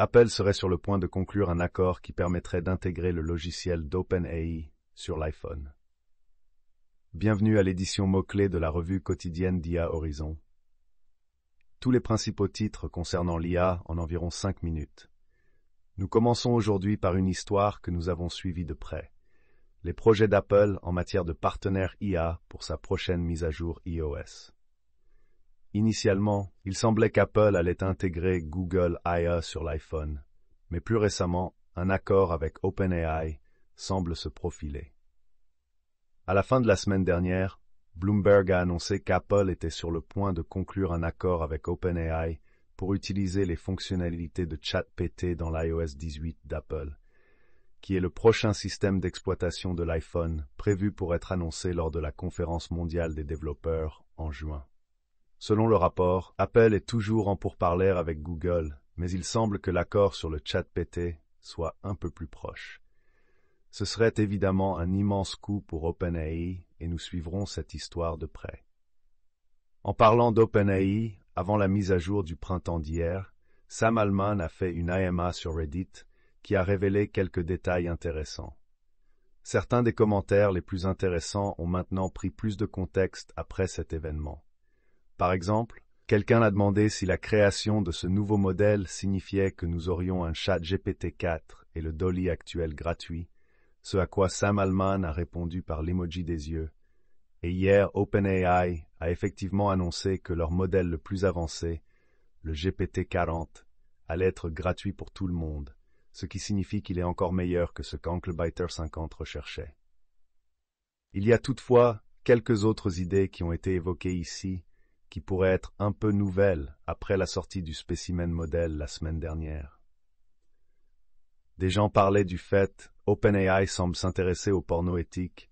Apple serait sur le point de conclure un accord qui permettrait d'intégrer le logiciel d'OpenAI sur l'iPhone. Bienvenue à l'édition mots-clés de la revue quotidienne d'IA Horizon. Tous les principaux titres concernant l'IA en environ 5 minutes. Nous commençons aujourd'hui par une histoire que nous avons suivie de près. Les projets d'Apple en matière de partenaire IA pour sa prochaine mise à jour iOS. Initialement, il semblait qu'Apple allait intégrer Google IA sur l'iPhone, mais plus récemment, un accord avec OpenAI semble se profiler. À la fin de la semaine dernière, Bloomberg a annoncé qu'Apple était sur le point de conclure un accord avec OpenAI pour utiliser les fonctionnalités de ChatGPT dans l'iOS 18 d'Apple, qui est le prochain système d'exploitation de l'iPhone prévu pour être annoncé lors de la conférence mondiale des développeurs en juin. Selon le rapport, Apple est toujours en pourparlers avec Google, mais il semble que l'accord sur le ChatGPT soit un peu plus proche. Ce serait évidemment un immense coup pour OpenAI et nous suivrons cette histoire de près. En parlant d'OpenAI, avant la mise à jour du printemps d'hier, Sam Altman a fait une AMA sur Reddit qui a révélé quelques détails intéressants. Certains des commentaires les plus intéressants ont maintenant pris plus de contexte après cet événement. Par exemple, quelqu'un a demandé si la création de ce nouveau modèle signifiait que nous aurions un chat GPT-4 et le Dolly actuel gratuit, ce à quoi Sam Altman a répondu par l'emoji des yeux. Et hier, OpenAI a effectivement annoncé que leur modèle le plus avancé, le GPT-40, allait être gratuit pour tout le monde, ce qui signifie qu'il est encore meilleur que ce qu'Unclebyter 50 recherchait. Il y a toutefois quelques autres idées qui ont été évoquées ici, qui pourrait être un peu nouvelle après la sortie du spécimen modèle la semaine dernière. Des gens parlaient du fait OpenAI semble s'intéresser au porno éthique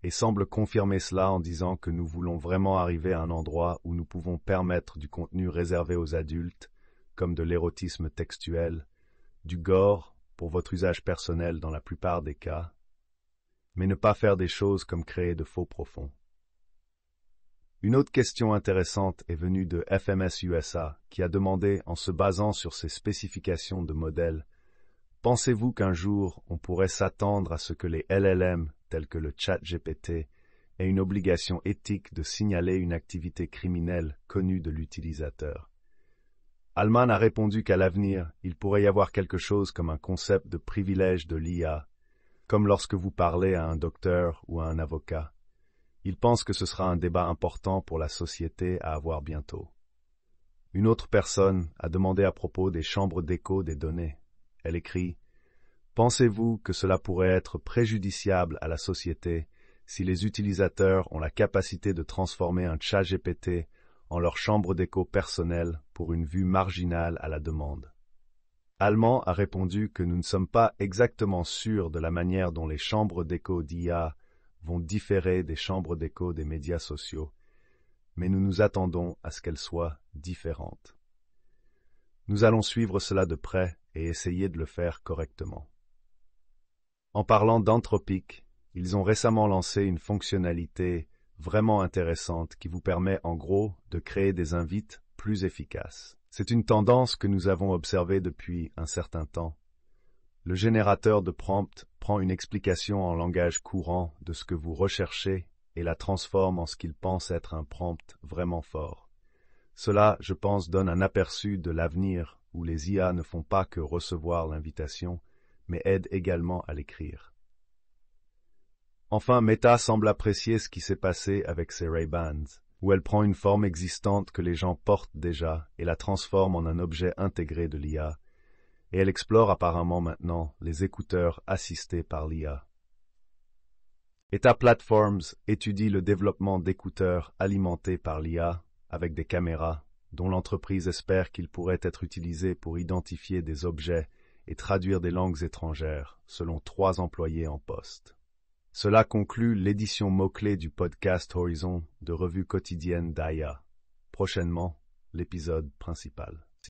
et semble confirmer cela en disant que nous voulons vraiment arriver à un endroit où nous pouvons permettre du contenu réservé aux adultes, comme de l'érotisme textuel, du gore pour votre usage personnel dans la plupart des cas, mais ne pas faire des choses comme créer de faux profonds. Une autre question intéressante est venue de FMS USA, qui a demandé, en se basant sur ses spécifications de modèle, pensez-vous qu'un jour on pourrait s'attendre à ce que les LLM, tels que le ChatGPT, aient une obligation éthique de signaler une activité criminelle connue de l'utilisateur? Altman a répondu qu'à l'avenir, il pourrait y avoir quelque chose comme un concept de privilège de l'IA, comme lorsque vous parlez à un docteur ou à un avocat. Il pense que ce sera un débat important pour la société à avoir bientôt. Une autre personne a demandé à propos des chambres d'écho des données. Elle écrit « Pensez-vous que cela pourrait être préjudiciable à la société si les utilisateurs ont la capacité de transformer un ChatGPT en leur chambre d'écho personnelle pour une vue marginale à la demande ?» Altman a répondu que nous ne sommes pas exactement sûrs de la manière dont les chambres d'écho d'IA vont différer des chambres d'écho des médias sociaux, mais nous nous attendons à ce qu'elles soient différentes. Nous allons suivre cela de près et essayer de le faire correctement. En parlant d'Anthropic, ils ont récemment lancé une fonctionnalité vraiment intéressante qui vous permet en gros de créer des invites plus efficaces. C'est une tendance que nous avons observée depuis un certain temps. Le générateur de prompt prend une explication en langage courant de ce que vous recherchez et la transforme en ce qu'il pense être un prompt vraiment fort. Cela, je pense, donne un aperçu de l'avenir où les IA ne font pas que recevoir l'invitation, mais aident également à l'écrire. Enfin, Meta semble apprécier ce qui s'est passé avec ses Ray-Bans, où elle prend une forme existante que les gens portent déjà et la transforme en un objet intégré de l'IA, et elle explore apparemment maintenant les écouteurs assistés par l'IA. Eta Platforms étudie le développement d'écouteurs alimentés par l'IA avec des caméras, dont l'entreprise espère qu'ils pourraient être utilisés pour identifier des objets et traduire des langues étrangères, selon 3 employés en poste. Cela conclut l'édition mots-clés du podcast Horizon de revue quotidienne d'IA. Prochainement, l'épisode principal.